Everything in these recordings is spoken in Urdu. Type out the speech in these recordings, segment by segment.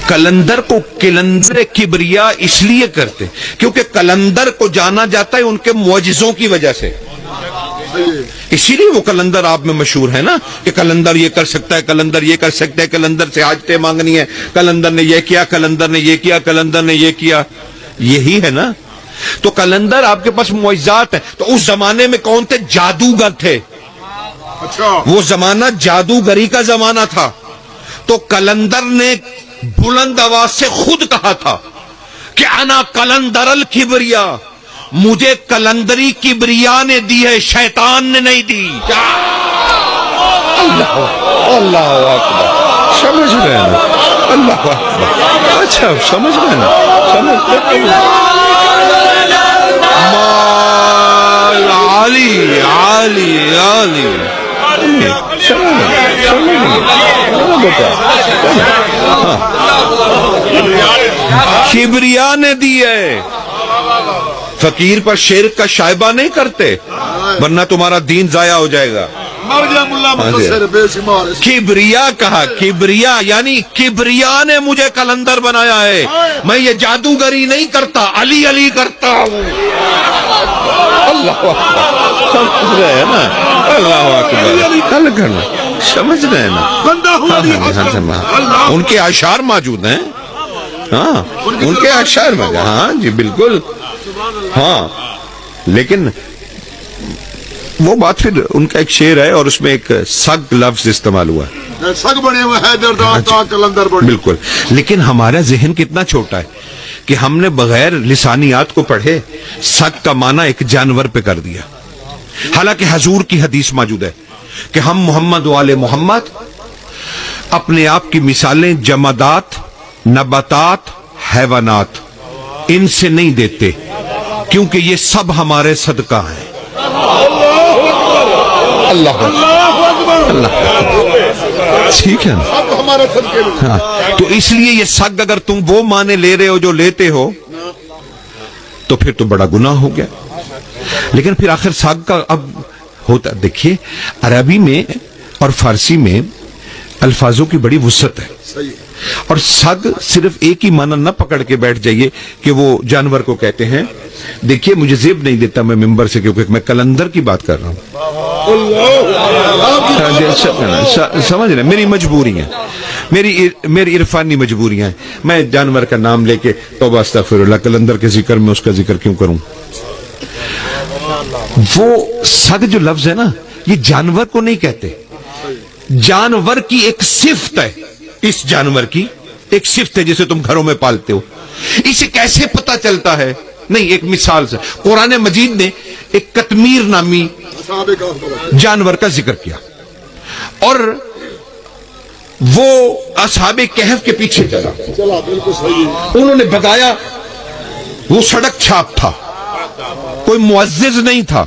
کلندر کو کلندر کبریا اس لیے کرتے کیونکہ کلندر کو جانا جاتا ہے ان کے معجزوں کی وجہ سے، اسی لیے وہ کلندر آپ میں مشہور ہے نا کہ کلندر یہ کر سکتا ہے، کلندر یہ کر سکتا ہے، کلندر سے حاجتیں مانگنی ہے، کلندر نے یہ کیا، کلندر نے یہ کیا، کلندر نے یہ کیا، یہی ہے نا. تو کلندر آپ کے پاس معجزات ہیں. تو اس زمانے میں کون تھے؟ جادوگر تھے. وہ زمانہ جادوگری کا زمانہ تھا. تو کلندر نے بلند آواز سے خود کہا تھا کہ انا کلندر الکبریا، مجھے کلندری کبریا نے دی ہے، شیطان نے نہیں دی. اللہ اکبر، سمجھ رہے ہیں؟ اللہ اکبر، اچھا سمجھ رہے ہیں؟ علی علی علی کبریا نے دی ہے. فقیر پر شرک کا شائبہ نہیں کرتے ورنہ تمہارا دین ضائع ہو جائے گا. کبریا کہا، کبریا یعنی کبریا نے مجھے کلندر بنایا ہے، میں یہ جادوگری نہیں کرتا، علی علی کرتا ہوں. اللہ اکبر، سمجھ رہے ہیں نا؟ اللہ اکبر، سمجھ رہے ہیں نا؟ ان کے اشعار موجود ہیں. ہاں ان کے اشعار موجود، ہاں جی بالکل. ہاں لیکن وہ بات پھر ان کا ایک شعر ہے اور اس میں ایک سگ لفظ استعمال ہوا ہے. سگ بنے ہوئے ہیں کلندر بنے. بالکل. لیکن ہمارا ذہن کتنا چھوٹا ہے کہ ہم نے بغیر لسانیات کو پڑھے سگ کا معنی ایک جانور پہ کر دیا، حالانکہ حضور کی حدیث موجود ہے کہ ہم محمد وآل محمد اپنے آپ کی مثالیں جمادات، نباتات، حیوانات ان سے نہیں دیتے کیونکہ یہ سب ہمارے صدقہ ہیں. اللہ ٹھیک ہے نا؟ تو اس لیے یہ سگ اگر تم وہ معنی لے رہے ہو جو لیتے ہو تو پھر تو بڑا گناہ ہو گیا. لیکن پھر آخر سگ کا اب ہوتا، دیکھیے عربی میں اور فارسی میں الفاظوں کی بڑی وسعت ہے، اور سگ صرف ایک ہی معنی نہ پکڑ کے بیٹھ جائیے کہ وہ جانور کو کہتے ہیں. دیکھیے مجھے زیب نہیں دیتا میں ممبر سے کیونکہ میں کلندر کی بات کر رہا ہوں. سمجھ رہے؟ میری مجبوری ہے، میری عرفانی مجبوریاں ہیں. میں جانور کا نام لے کے توبہ استغفر اللہ، کلندر کے ذکر میں اس کا ذکر کیوں کروں؟ وہ سگ جو لفظ ہے نا یہ جانور کو نہیں کہتے، جانور کی ایک صفت ہے. اس جانور کی ایک صفت ہے جسے تم گھروں میں پالتے ہو. اسے کیسے پتا چلتا ہے؟ نہیں، ایک مثال سے قرآن مجید نے ایک قطمیر نامی جانور کا ذکر کیا اور وہ اصحاب کہف کے پیچھے چلا. انہوں نے بتایا وہ سڑک چھاپ تھا، کوئی معزز نہیں تھا.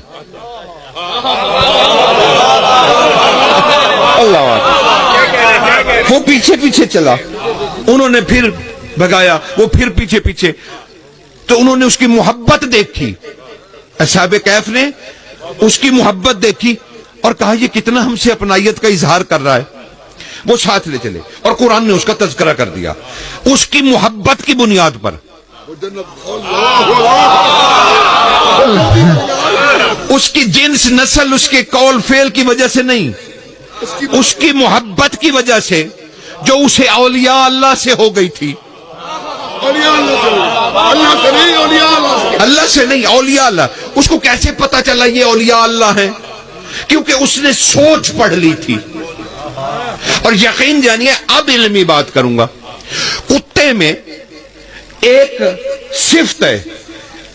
اللہ، وہ پیچھے پیچھے چلا، انہوں نے پھر بھگایا، وہ پھر پیچھے پیچھے. تو انہوں نے اس کی محبت دیکھی، اصحاب کہف نے اس کی محبت دیکھی اور کہا یہ کتنا ہم سے اپنائیت کا اظہار کر رہا ہے. وہ ساتھ لے چلے اور قرآن نے اس کا تذکرہ کر دیا اس کی محبت کی بنیاد پر. اس کی جنس، نسل، اس کے قول فعل کی وجہ سے نہیں، اس کی محبت کی وجہ سے جو اسے اولیاء اللہ سے ہو گئی تھی. اللہ سے نہیں، اولیاء اللہ. اس کو کیسے پتا چلا یہ اولیاء اللہ ہیں؟ کیونکہ اس نے سوچ پڑھ لی تھی. اور یقین جانیے، اب علمی بات کروں گا، کتے میں ایک صفت ہے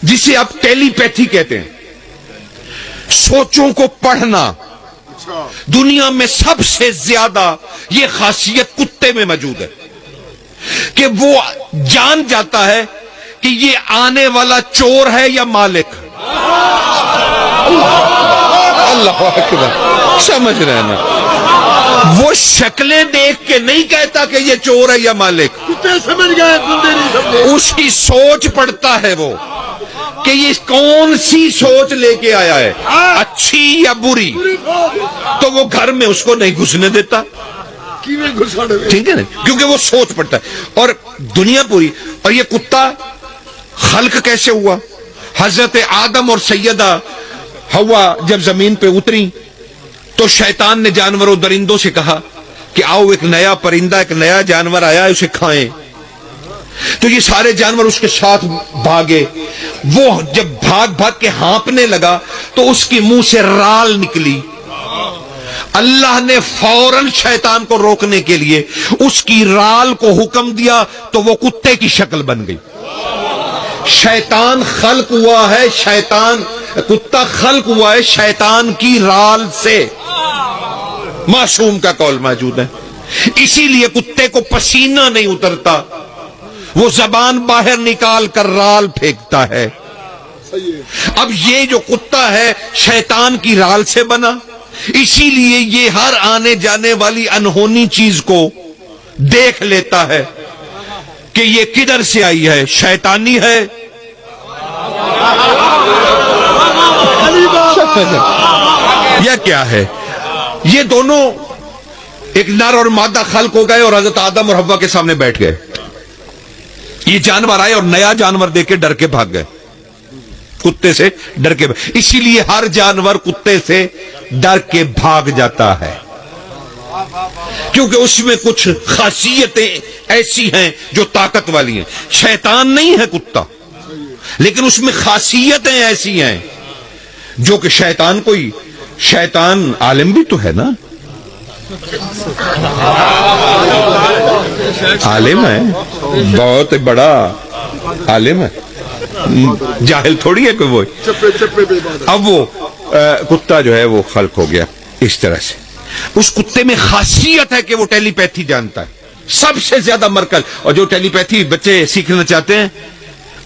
جسے آپ ٹیلی پیتھی کہتے ہیں، سوچوں کو پڑھنا. دنیا میں سب سے زیادہ یہ خاصیت کتے میں موجود ہے کہ وہ جان جاتا ہے کہ یہ آنے والا چور ہے یا مالک. اللہ اکبر، سمجھ رہے ہیں نا؟ وہ شکلیں دیکھ کے نہیں کہتا کہ یہ چور ہے یا مالک، اس کی سوچ پڑھتا ہے وہ کہ یہ کون سی سوچ لے کے آیا ہے، اچھی یا بری. تو وہ گھر میں اس کو نہیں گھسنے دیتا. ٹھیک ہے نا, کیونکہ وہ سوچ پڑتا ہے. اور دنیا پوری, اور یہ کتا خلق کیسے ہوا؟ حضرت آدم اور سیدہ حوا جب زمین پہ اتری تو شیطان نے جانوروں درندوں سے کہا کہ آؤ ایک نیا پرندہ, ایک نیا جانور آیا ہے, اسے کھائیں. تو یہ سارے جانور اس کے ساتھ بھاگے. وہ جب بھاگ بھاگ کے ہانپنے لگا تو اس کے منہ سے رال نکلی. اللہ نے فوراً شیطان کو روکنے کے لیے اس کی رال کو حکم دیا تو وہ کتے کی شکل بن گئی. شیطان خلق ہوا ہے, کتا خلق ہوا ہے شیطان کی رال سے. معصوم کا قول موجود ہے. اسی لیے کتے کو پسینہ نہیں اترتا, وہ زبان باہر نکال کر رال پھینکتا ہے. اب یہ جو کتا ہے شیطان کی رال سے بنا, اسی لیے یہ ہر آنے جانے والی انہونی چیز کو دیکھ لیتا ہے کہ یہ کدھر سے آئی ہے, شیطانی ہے یا کیا ہے. یہ دونوں ایک نر اور مادہ خلق ہو گئے اور حضرت آدم اور حوا کے سامنے بیٹھ گئے. یہ جانور آئے اور نیا جانور دیکھ کے ڈر کے بھاگ گئے, کتے سے ڈر کے. اسی لیے ہر جانور کتے سے ڈر کے بھاگ جاتا ہے, کیونکہ اس میں کچھ خاصیتیں ایسی ہیں جو طاقت والی ہیں. شیطان نہیں ہے کتا, لیکن اس میں خاصیتیں ایسی ہیں جو کہ شیطان عالم بھی تو ہے نا, عالم ہے, بہت بڑا عالم ہے, جاہل تھوڑی ہے کوئی. وہ اب وہ کتا جو ہے وہ خلق ہو گیا اس طرح سے. اس کتے میں خاصیت ہے کہ وہ ٹیلی پیتھی جانتا ہے, سب سے زیادہ مرکز. اور جو ٹیلی پیتھی بچے سیکھنا چاہتے ہیں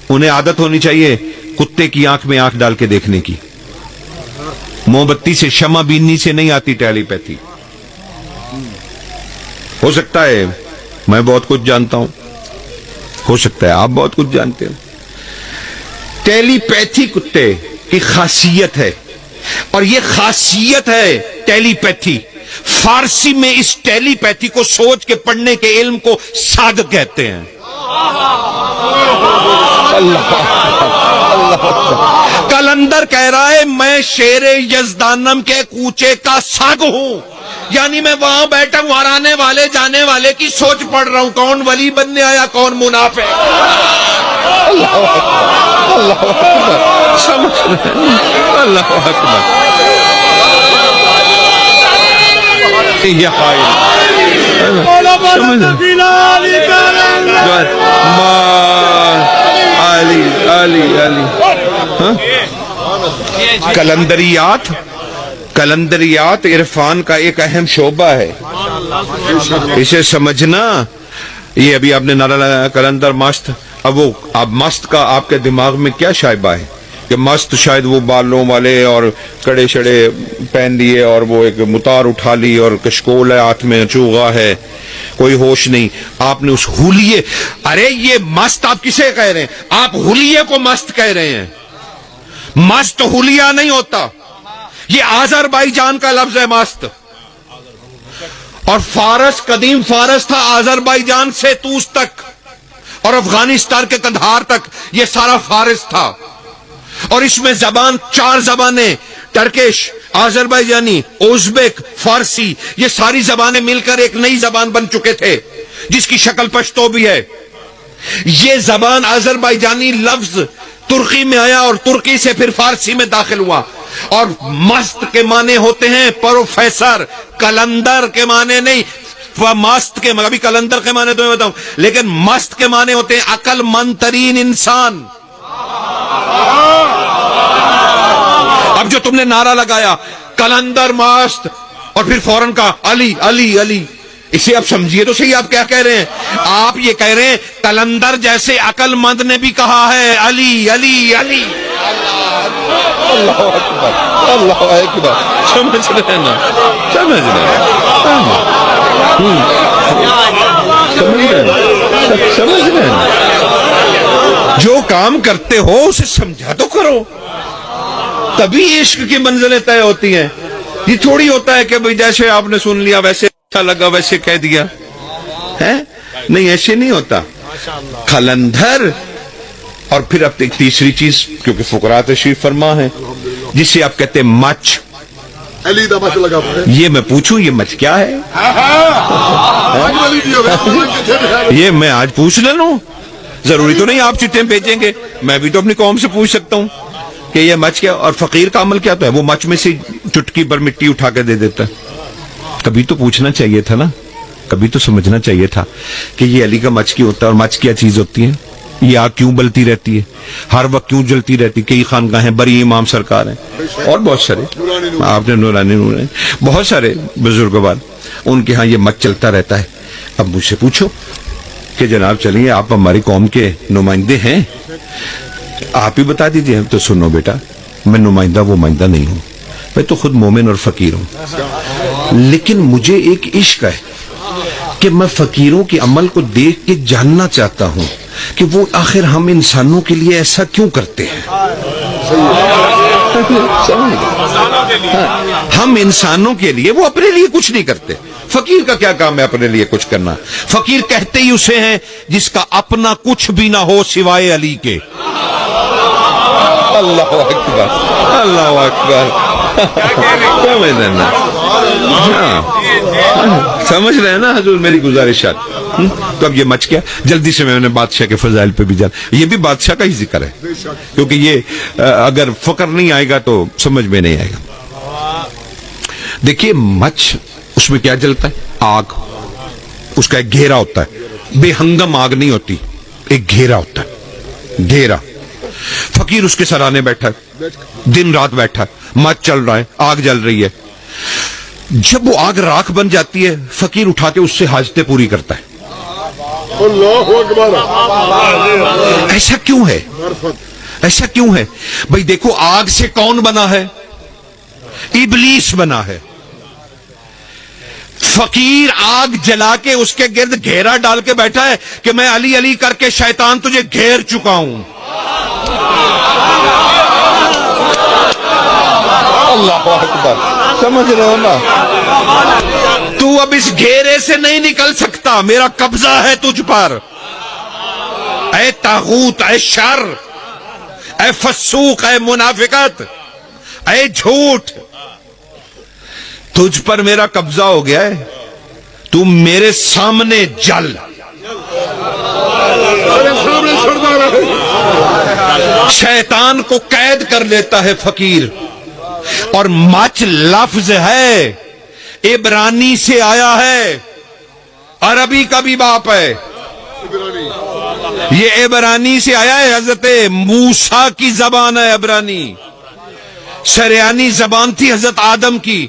انہیں عادت ہونی چاہیے کتے کی آنکھ میں آنکھ ڈال کے دیکھنے کی. موم بتی سے, شمع بینی سے نہیں آتی ٹیلی پیتھی. ہو سکتا ہے میں بہت کچھ جانتا ہوں, ہو سکتا ہے آپ بہت کچھ جانتے ہیں. ٹیلی پیتھی کتے کی خاصیت ہے, اور یہ خاصیت ہے ٹیلی پیتھی. فارسی میں اس ٹیلی پیتھی کو سوچ کے پڑھنے کے علم کو ساگ کہتے ہیں. کلندر کہہ رہا ہے میں شیر یزدانم کے کوچے کا ساگ ہوں, یعنی میں وہاں بیٹھا ہوں اور آنے والے جانے والے کی سوچ پڑھ رہا ہوں, کون ولی بننے آیا کون منافق. اللہ اکبر, سمجھ رہے ہیں, اللہ اکبر. یہ کلندریات عرفان کا ایک اہم شعبہ ہے, اسے سمجھنا. یہ ابھی آپ نے نعرہ لگایا کلندر مست. اب وہ اب مست کا آپ کے دماغ میں کیا شائبہ ہے کہ مست شاید وہ بالوں والے اور کڑے شڑے پہن لیے اور وہ ایک متار اٹھا لی اور کشکول ہے ہاتھ میں, چوغا ہے, کوئی ہوش نہیں. آپ نے اس ہولیے, ارے یہ مست آپ کسے کہہ رہے ہیں؟ آپ ہولیے کو مست کہہ رہے ہیں. مست ہولیا نہیں ہوتا, یہ آذربائیجان کا لفظ ہے مست. اور فارس, قدیم فارس تھا آذربائیجان سے توس تک اور افغانستان کے قندھار تک, یہ سارا فارس تھا. اور اس میں زبان, 4 زبانیں, ٹرکش, آذربائیجانی, ازبک, فارسی, یہ ساری زبانیں مل کر ایک نئی زبان بن چکے تھے جس کی شکل پشتو بھی ہے. یہ زبان آذربائیجانی لفظ ترکی میں آیا اور ترکی سے پھر فارسی میں داخل ہوا. اور مست کے معنی ہوتے ہیں پروفیسر, کلندر کے معنی نہیں. مست کے ابھی کلندر کے معنی تو میں بتاؤں, لیکن مست کے معنی ہوتے ہیں عقل مند ترین انسان. اب جو تم نے نعرہ لگایا کلندر مست اور پھر فوراً کا علی علی علی, اسے آپ سمجھیے تو صحیح آپ کیا کہہ رہے ہیں. آپ یہ کہہ رہے ہیں کلندر جیسے عقل مند نے بھی کہا ہے علی علی علی. اللہ اکبر, اللہ اکبر. سمجھ رہے ہیں نا, سمجھ رہے ہیں, سمجھ رہے ہیں. جو کام کرتے ہو اسے سمجھا تو کرو, تبھی عشق کی منزلیں طے ہوتی ہیں. یہ تھوڑی ہوتا ہے کہ بھئی جیسے آپ نے سن لیا ویسے اچھا لگا ویسے کہہ دیا ہے؟ نہیں، ایسے نہیں ہوتا. قلندر. اور پھر اب ایک تیسری چیز، کیونکہ فقراء تشریف فرما ہے، جسے آپ کہتے ہیں مچ. علی دا مچ لگا یہ میں پوچھوں یہ مچ کیا ہے؟ یہ میں آج پوچھ لے لوں. ضروری تو نہیں آپ چٹیں بھیجیں گے، میں بھی تو اپنی قوم سے پوچھ سکتا ہوں کہ یہ مچ کیا. اور فقیر کا عمل کیا تو ہے؟ وہ مچ میں سے چٹکی پر مٹی اٹھا کے دے دیتا ہے. کبھی تو پوچھنا چاہیے تھا نا، کبھی تو سمجھنا چاہیے تھا کہ یہ علی کا مچ کیوں ہوتا ہے، اور مچ کیا چیز ہوتی ہے، یہ آگ کیوں بلتی رہتی ہے، ہر وقت کیوں جلتی رہتی. کئی خانقاہیں بری امام سرکار ہیں اور بہت سارے آپ نے نورانی بہت سارے بزرگوار ان کے ہاں یہ مچ چلتا رہتا ہے. اب مجھ سے پوچھو کہ جناب چلیے آپ ہماری قوم کے نمائندے ہیں، آپ ہی بتا دیجئے. تو سنو بیٹا، میں نمائندہ وہ مائندہ نہیں ہوں، میں تو خود مومن اور فقیر ہوں. لیکن مجھے ایک عشق ہے کہ میں فقیروں کے عمل کو دیکھ کے جاننا چاہتا ہوں کہ وہ آخر ہم انسانوں کے لیے ایسا کیوں کرتے ہیں. ہم انسانوں کے لیے، وہ اپنے لیے کچھ نہیں کرتے. فقیر کا کیا کام ہے اپنے لیے کچھ کرنا؟ فقیر کہتے ہی اسے ہیں جس کا اپنا کچھ بھی نہ ہو سوائے علی کے. اللہ اکبر، اللہ اکبر. سمجھ رہے ہیں نا حضور میری گزارشات؟ تو اب یہ مچ کیا، جلدی سے میں نے بادشاہ کے فضائل پہ بھی جانا. یہ بھی بادشاہ کا ہی ذکر ہے، کیونکہ یہ اگر فقر نہیں آئے گا تو سمجھ میں نہیں آئے گا. دیکھیے مچ، اس میں کیا جلتا ہے؟ آگ. اس کا ایک گھیرا ہوتا ہے، بے ہنگم آگ نہیں ہوتی، ایک گھیرا ہوتا ہے، گھیرا. فقیر اس کے سرانے بیٹھا ہے، دن رات بیٹھا ہے، مچ چل رہا ہے، آگ جل رہی ہے. جب وہ آگ راکھ بن جاتی ہے، فقیر اٹھا کے اس سے حاجتیں پوری کرتا ہے. اللہ اکبر. ایسا کیوں ہے؟ ایسا کیوں ہے بھئی؟ دیکھو آگ سے کون بنا ہے؟ ابلیس بنا ہے. فقیر آگ جلا کے اس کے گرد گھیرا ڈال کے بیٹھا ہے کہ میں علی علی کر کے شیطان تجھے گھیر چکا ہوں. اللہ اکبر. سمجھ رہے ہو نا؟ تو اب اس گھیرے سے نہیں نکل سکتا، میرا قبضہ ہے تجھ پر. اے طاغوت، اے شر، اے فسوق، اے منافقت، اے جھوٹ، تجھ پر میرا قبضہ ہو گیا ہے. تو میرے سامنے جل. شیطان کو قید کر لیتا ہے فقیر. اور مچ لفظ ہے، عبرانی سے آیا ہے، عربی کا بھی باپ ہے. یہ عبرانی سے آیا ہے، حضرت موسیٰ کی زبان ہے عبرانی. شریانی زبان تھی حضرت آدم کی،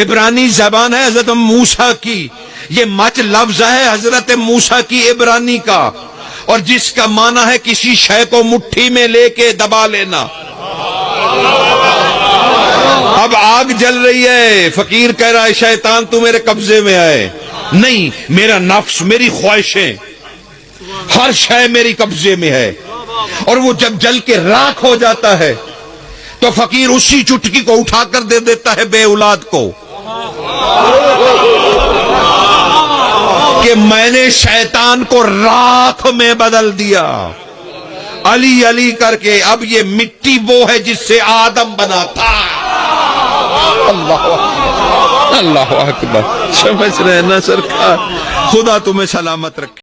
عبرانی زبان ہے حضرت موسیٰ کی. یہ مچ لفظ ہے حضرت موسیٰ کی عبرانی کا، اور جس کا معنی ہے کسی شے کو مٹھی میں لے کے دبا لینا. اب آگ جل رہی ہے، فقیر کہہ رہا ہے شیطان تو میرے قبضے میں آئے. نہیں، میرا نفس، میری خواہشیں، ہر شے میری قبضے میں ہے. اور وہ جب جل کے راکھ ہو جاتا ہے تو فقیر اسی چٹکی کو اٹھا کر دے دیتا ہے بے اولاد کو کہ میں نے شیطان کو راکھ میں بدل دیا علی علی کر کے. اب یہ مٹی وہ ہے جس سے آدم بنا تھا. اللہ اکبر، اللہ اکبر. سمجھ رہے ہیں نا سرکار؟ خدا تمہیں سلامت رکھے.